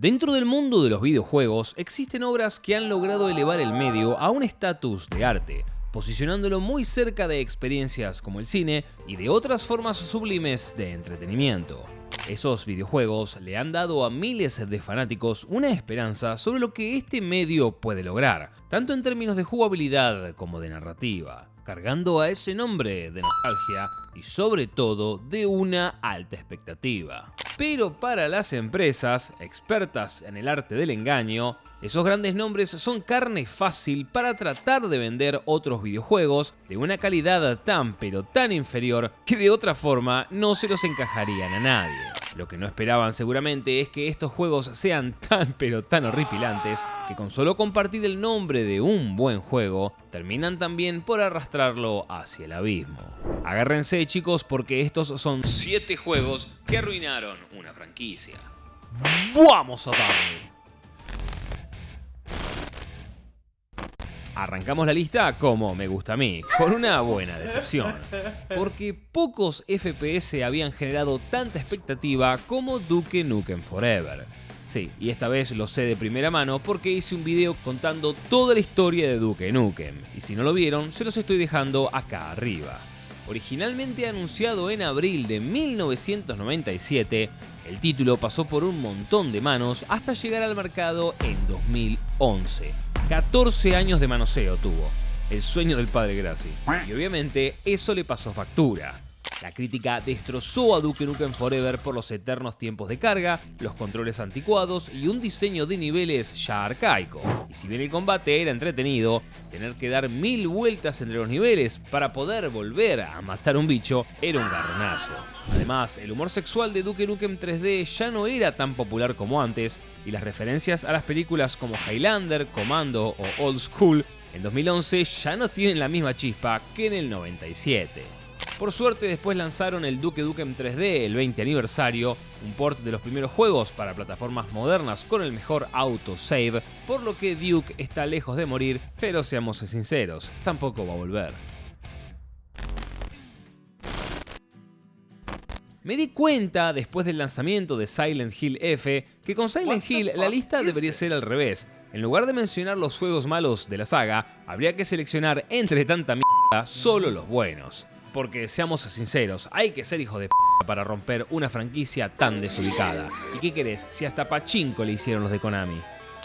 Dentro del mundo de los videojuegos existen obras que han logrado elevar el medio a un estatus de arte, posicionándolo muy cerca de experiencias como el cine y de otras formas sublimes de entretenimiento. Esos videojuegos le han dado a miles de fanáticos una esperanza sobre lo que este medio puede lograr, tanto en términos de jugabilidad como de narrativa, cargando a ese nombre de nostalgia y sobre todo de una alta expectativa. Pero para las empresas, expertas en el arte del engaño, esos grandes nombres son carne fácil para tratar de vender otros videojuegos de una calidad tan pero tan inferior que de otra forma no se los encajarían a nadie. Lo que no esperaban seguramente es que estos juegos sean tan pero tan horripilantes que con solo compartir el nombre de un buen juego, terminan también por arrastrarlo hacia el abismo. Agárrense, chicos, porque estos son 7 juegos que arruinaron una franquicia. ¡Vamos a darle! Arrancamos la lista como me gusta a mí, con una buena decepción, porque pocos FPS habían generado tanta expectativa como Duke Nukem Forever. Sí, y esta vez lo sé de primera mano porque hice un video contando toda la historia de Duke Nukem, y si no lo vieron, se los estoy dejando acá arriba. Originalmente anunciado en abril de 1997, el título pasó por un montón de manos hasta llegar al mercado en 2011. 14 años de manoseo tuvo, el sueño del padre Gracie, y obviamente eso le pasó factura. La crítica destrozó a Duke Nukem Forever por los eternos tiempos de carga, los controles anticuados y un diseño de niveles ya arcaico. Y si bien el combate era entretenido, tener que dar 1000 vueltas entre los niveles para poder volver a matar un bicho era un garronazo. Además, el humor sexual de Duke Nukem 3D ya no era tan popular como antes, y las referencias a las películas como Highlander, Commando o Old School en 2011 ya no tienen la misma chispa que en el 97. Por suerte después lanzaron el Duke Nukem 3D, el 20 aniversario, un port de los primeros juegos para plataformas modernas con el mejor autosave, por lo que Duke está lejos de morir, pero seamos sinceros, tampoco va a volver. Me di cuenta después del lanzamiento de Silent Hill F que con Silent Hill la lista debería ser al revés. En lugar de mencionar los juegos malos de la saga, habría que seleccionar entre tanta mierda solo los buenos. Porque seamos sinceros, hay que ser hijo de p*** para romper una franquicia tan desubicada. ¿Y qué querés? Si hasta pachinko le hicieron los de Konami.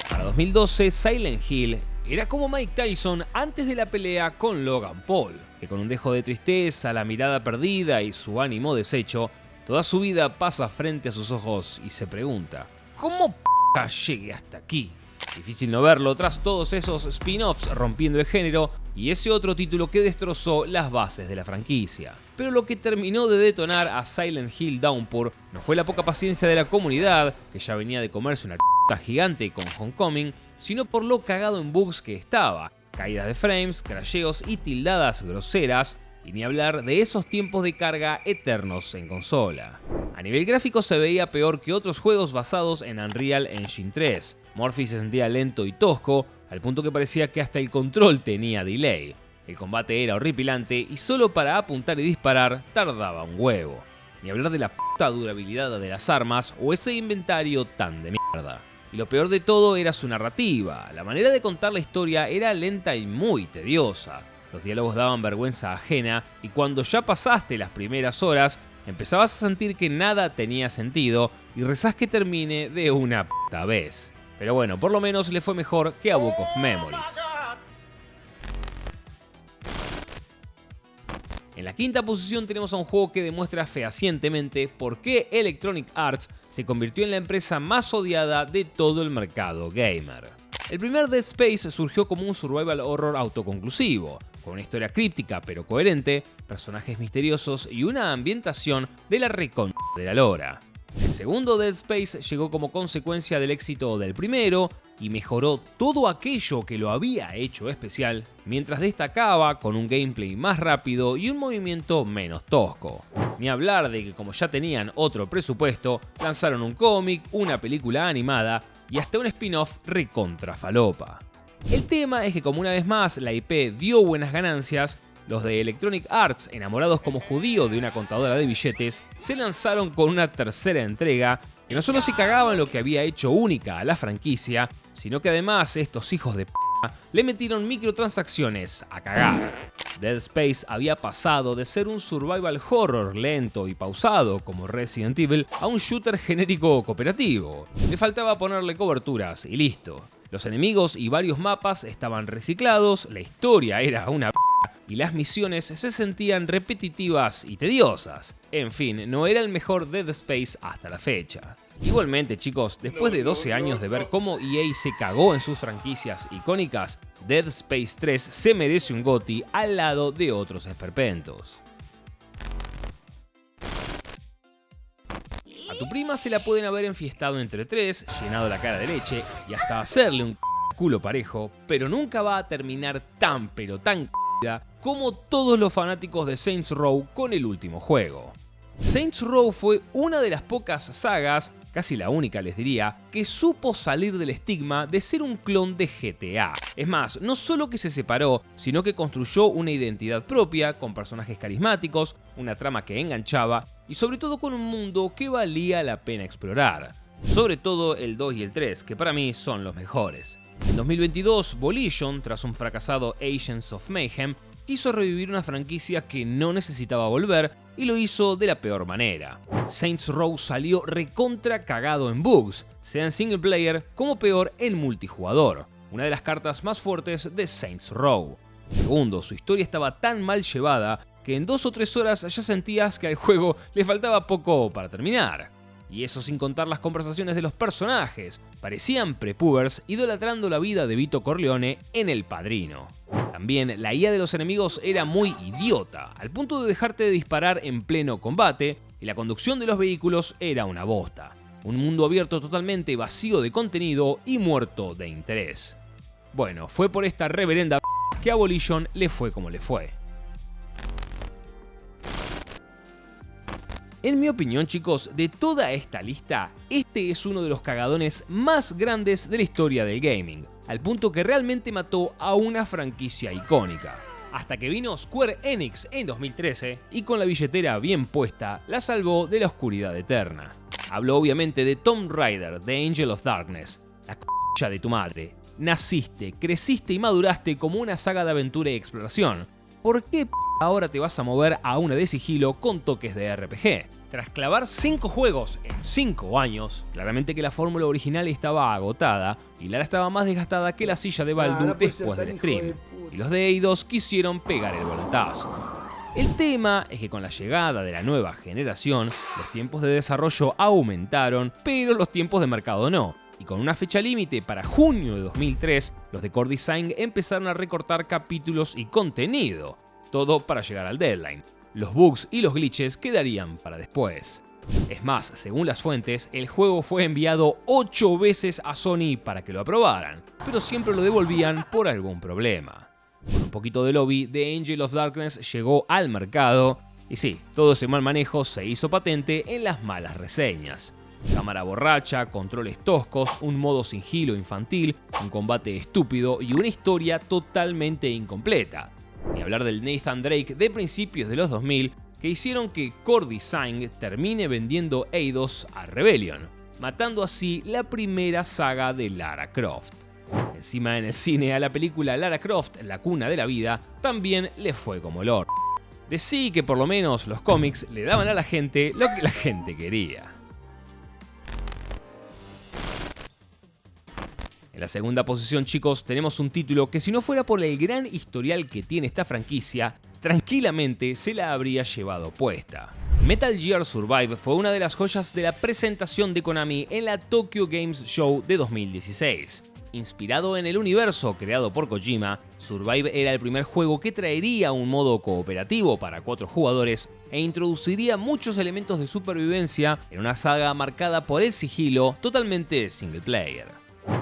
Para 2012, Silent Hill era como Mike Tyson antes de la pelea con Logan Paul, que con un dejo de tristeza, la mirada perdida y su ánimo deshecho, toda su vida pasa frente a sus ojos y se pregunta: ¿cómo p*** llegué hasta aquí? Difícil no verlo tras todos esos spin-offs rompiendo el género y ese otro título que destrozó las bases de la franquicia. Pero lo que terminó de detonar a Silent Hill Downpour no fue la poca paciencia de la comunidad, que ya venía de comerse una gigante con Homecoming, sino por lo cagado en bugs que estaba, caídas de frames, crasheos y tildadas groseras, y ni hablar de esos tiempos de carga eternos en consola. A nivel gráfico se veía peor que otros juegos basados en Unreal Engine 3. Murphy se sentía lento y tosco, al punto que parecía que hasta el control tenía delay. El combate era horripilante y solo para apuntar y disparar tardaba un huevo. Ni hablar de la puta durabilidad de las armas o ese inventario tan de mierda. Y lo peor de todo era su narrativa. La manera de contar la historia era lenta y muy tediosa. Los diálogos daban vergüenza ajena y cuando ya pasaste las primeras horas, empezabas a sentir que nada tenía sentido y rezás que termine de una puta vez. Pero bueno, por lo menos le fue mejor que a Book of Memories. En la quinta posición tenemos a un juego que demuestra fehacientemente por qué Electronic Arts se convirtió en la empresa más odiada de todo el mercado gamer. El primer Dead Space surgió como un survival horror autoconclusivo, con una historia críptica pero coherente, personajes misteriosos y una ambientación de la recontra de la lora. El segundo Dead Space llegó como consecuencia del éxito del primero y mejoró todo aquello que lo había hecho especial, mientras destacaba con un gameplay más rápido y un movimiento menos tosco. Ni hablar de que, como ya tenían otro presupuesto, lanzaron un cómic, una película animada y hasta un spin-off recontra falopa. El tema es que, como una vez más la IP dio buenas ganancias, los de Electronic Arts, enamorados como judío de una contadora de billetes, se lanzaron con una tercera entrega que no solo se cagaba en lo que había hecho única a la franquicia, sino que además estos hijos de p*** le metieron microtransacciones a cagar. Dead Space había pasado de ser un survival horror lento y pausado como Resident Evil a un shooter genérico cooperativo. Le faltaba ponerle coberturas y listo. Los enemigos y varios mapas estaban reciclados, la historia era una p*** y las misiones se sentían repetitivas y tediosas. En fin, no era el mejor Dead Space hasta la fecha. Igualmente, chicos, después de 12 años de ver cómo EA se cagó en sus franquicias icónicas, Dead Space 3 se merece un GOTY al lado de otros esperpentos. A tu prima se la pueden haber enfiestado entre tres, llenado la cara de leche y hasta hacerle un culo parejo, pero nunca va a terminar tan pero tan como todos los fanáticos de Saints Row con el último juego. Saints Row fue una de las pocas sagas, casi la única les diría, que supo salir del estigma de ser un clon de GTA. Es más, no solo que se separó, sino que construyó una identidad propia, con personajes carismáticos, una trama que enganchaba y sobre todo con un mundo que valía la pena explorar. Sobre todo el 2 y el 3, que para mí son los mejores. En 2022, Volition, tras un fracasado Agents of Mayhem, quiso revivir una franquicia que no necesitaba volver y lo hizo de la peor manera. Saints Row salió recontra cagado en bugs, sea en single player como peor en multijugador, una de las cartas más fuertes de Saints Row. Segundo, su historia estaba tan mal llevada que en 2 o 3 horas ya sentías que al juego le faltaba poco para terminar. Y eso sin contar las conversaciones de los personajes, parecían prepubers idolatrando la vida de Vito Corleone en El Padrino. También la IA de los enemigos era muy idiota, al punto de dejarte de disparar en pleno combate, y la conducción de los vehículos era una bosta. Un mundo abierto totalmente vacío de contenido y muerto de interés. Bueno, fue por esta reverenda que a Volition le fue como le fue. En mi opinión, chicos, de toda esta lista, este es uno de los cagadones más grandes de la historia del gaming, al punto que realmente mató a una franquicia icónica. Hasta que vino Square Enix en 2013 y con la billetera bien puesta, la salvó de la oscuridad eterna. Hablo obviamente de Tomb Raider, The Angel of Darkness, la c*** de tu madre. Naciste, creciste y maduraste como una saga de aventura y exploración. ¿Por qué ahora te vas a mover a una de sigilo con toques de RPG? Tras clavar 5 juegos en 5 años, claramente que la fórmula original estaba agotada y Lara estaba más desgastada que la silla de Baldur después del stream, y los de Eidos quisieron pegar el volantazo. El tema es que con la llegada de la nueva generación, los tiempos de desarrollo aumentaron, pero los tiempos de mercado no. Y con una fecha límite para junio de 2003, los de Core Design empezaron a recortar capítulos y contenido, todo para llegar al deadline. Los bugs y los glitches quedarían para después. Es más, según las fuentes, el juego fue enviado 8 veces a Sony para que lo aprobaran, pero siempre lo devolvían por algún problema. Con un poquito de lobby, The Angel of Darkness llegó al mercado, y sí, todo ese mal manejo se hizo patente en las malas reseñas. Cámara borracha, controles toscos, un modo sigilo infantil, un combate estúpido y una historia totalmente incompleta. Ni hablar del Nathan Drake de principios de los 2000 que hicieron que Core Design termine vendiendo Eidos a Rebellion, matando así la primera saga de Lara Croft. Encima en el cine a la película Lara Croft, la cuna de la vida, también le fue como el orto. Decí que por lo menos los cómics le daban a la gente lo que la gente quería. En la segunda posición, chicos, tenemos un título que si no fuera por el gran historial que tiene esta franquicia, tranquilamente se la habría llevado puesta. Metal Gear Survive fue una de las joyas de la presentación de Konami en la Tokyo Games Show de 2016. Inspirado en el universo creado por Kojima, Survive era el primer juego que traería un modo cooperativo para 4 jugadores e introduciría muchos elementos de supervivencia en una saga marcada por el sigilo totalmente single player.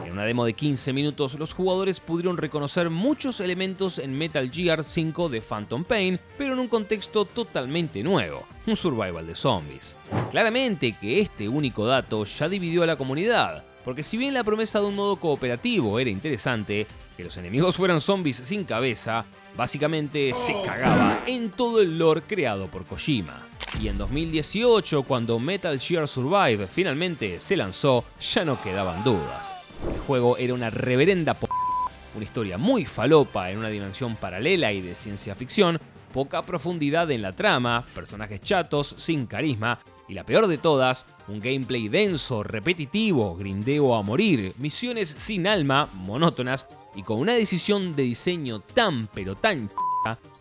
En una demo de 15 minutos, los jugadores pudieron reconocer muchos elementos en Metal Gear 5 de Phantom Pain, pero en un contexto totalmente nuevo, un survival de zombies. Claramente que este único dato ya dividió a la comunidad, porque si bien la promesa de un modo cooperativo era interesante, que los enemigos fueran zombies sin cabeza, básicamente se cagaba en todo el lore creado por Kojima. Y en 2018, cuando Metal Gear Survive finalmente se lanzó, ya no quedaban dudas. El juego era una reverenda una historia muy falopa en una dimensión paralela y de ciencia ficción, poca profundidad en la trama, personajes chatos, sin carisma, y la peor de todas, un gameplay denso, repetitivo, grindeo a morir, misiones sin alma, monótonas, y con una decisión de diseño tan pero tan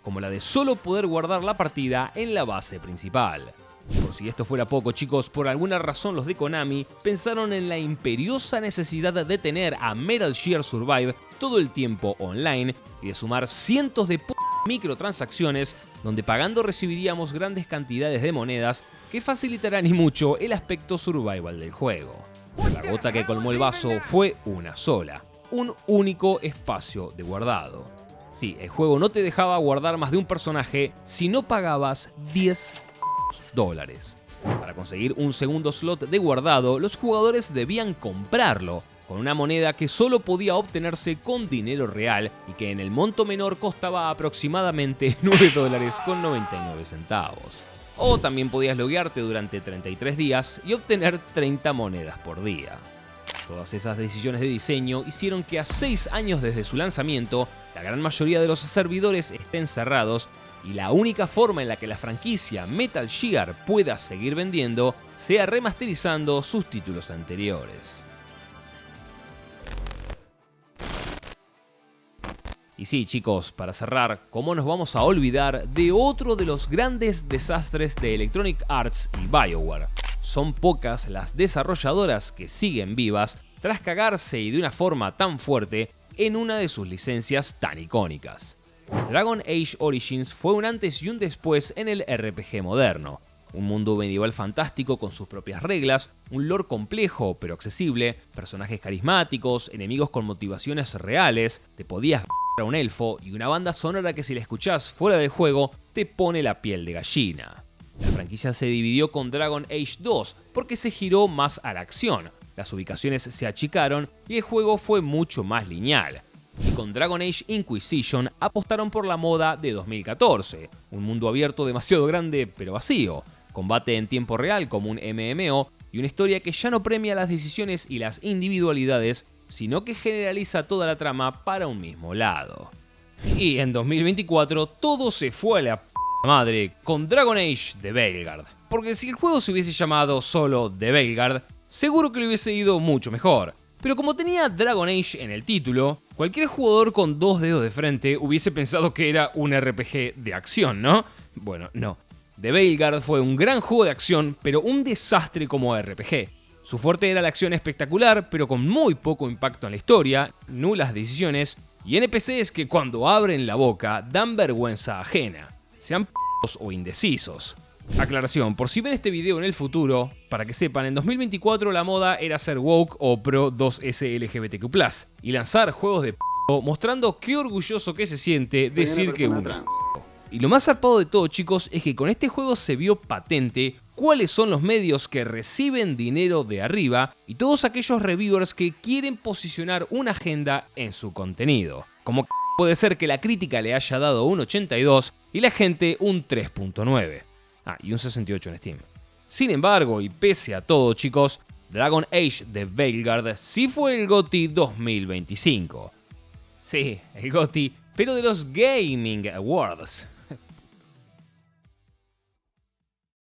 como la de solo poder guardar la partida en la base principal. Por si esto fuera poco, chicos, por alguna razón los de Konami pensaron en la imperiosa necesidad de tener a Metal Gear Survive todo el tiempo online y de sumar cientos de microtransacciones donde pagando recibiríamos grandes cantidades de monedas que facilitarán y mucho el aspecto survival del juego. La gota que colmó el vaso fue una sola, un único espacio de guardado. Sí, el juego no te dejaba guardar más de un personaje si no pagabas $10. Para conseguir un segundo slot de guardado, los jugadores debían comprarlo, con una moneda que solo podía obtenerse con dinero real y que en el monto menor costaba aproximadamente $9.99. O también podías loguearte durante 33 días y obtener 30 monedas por día. Todas esas decisiones de diseño hicieron que a 6 años desde su lanzamiento, la gran mayoría de los servidores estén cerrados y la única forma en la que la franquicia Metal Gear pueda seguir vendiendo sea remasterizando sus títulos anteriores. Y sí, chicos, para cerrar, ¿cómo nos vamos a olvidar de otro de los grandes desastres de Electronic Arts y BioWare? Son pocas las desarrolladoras que siguen vivas tras cagarse y de una forma tan fuerte en una de sus licencias tan icónicas. Dragon Age Origins fue un antes y un después en el RPG moderno. Un mundo medieval fantástico con sus propias reglas, un lore complejo pero accesible, personajes carismáticos, enemigos con motivaciones reales, te podías a un elfo y una banda sonora que si la escuchás fuera del juego te pone la piel de gallina. La franquicia se dividió con Dragon Age 2 porque se giró más a la acción, las ubicaciones se achicaron y el juego fue mucho más lineal. Y con Dragon Age Inquisition apostaron por la moda de 2014, un mundo abierto demasiado grande pero vacío, combate en tiempo real como un MMO y una historia que ya no premia las decisiones y las individualidades, sino que generaliza toda la trama para un mismo lado. Y en 2024 todo se fue a la madre con Dragon Age The Veilguard, porque si el juego se hubiese llamado solo The Veilguard, seguro que le hubiese ido mucho mejor. Pero como tenía Dragon Age en el título, cualquier jugador con 2 dedos de frente hubiese pensado que era un RPG de acción, ¿no? Bueno, no. The Veilguard fue un gran juego de acción, pero un desastre como RPG. Su fuerte era la acción espectacular, pero con muy poco impacto en la historia, nulas decisiones y NPCs que cuando abren la boca dan vergüenza ajena, sean p***os o indecisos. Aclaración, por si ven este video en el futuro, para que sepan, en 2024 la moda era ser woke o pro 2S LGBTQ+, y lanzar juegos de p*** mostrando qué orgulloso que se siente decir que uno. Y lo más zarpado de todo, chicos, es que con este juego se vio patente cuáles son los medios que reciben dinero de arriba y todos aquellos reviewers que quieren posicionar una agenda en su contenido. Como puede ser que la crítica le haya dado un 82 y la gente un 3.9. Y un 68 en Steam. Sin embargo, y pese a todo, chicos, Dragon Age The Veilguard sí fue el GOTY 2025. Sí, el GOTY, pero de los Gaming Awards.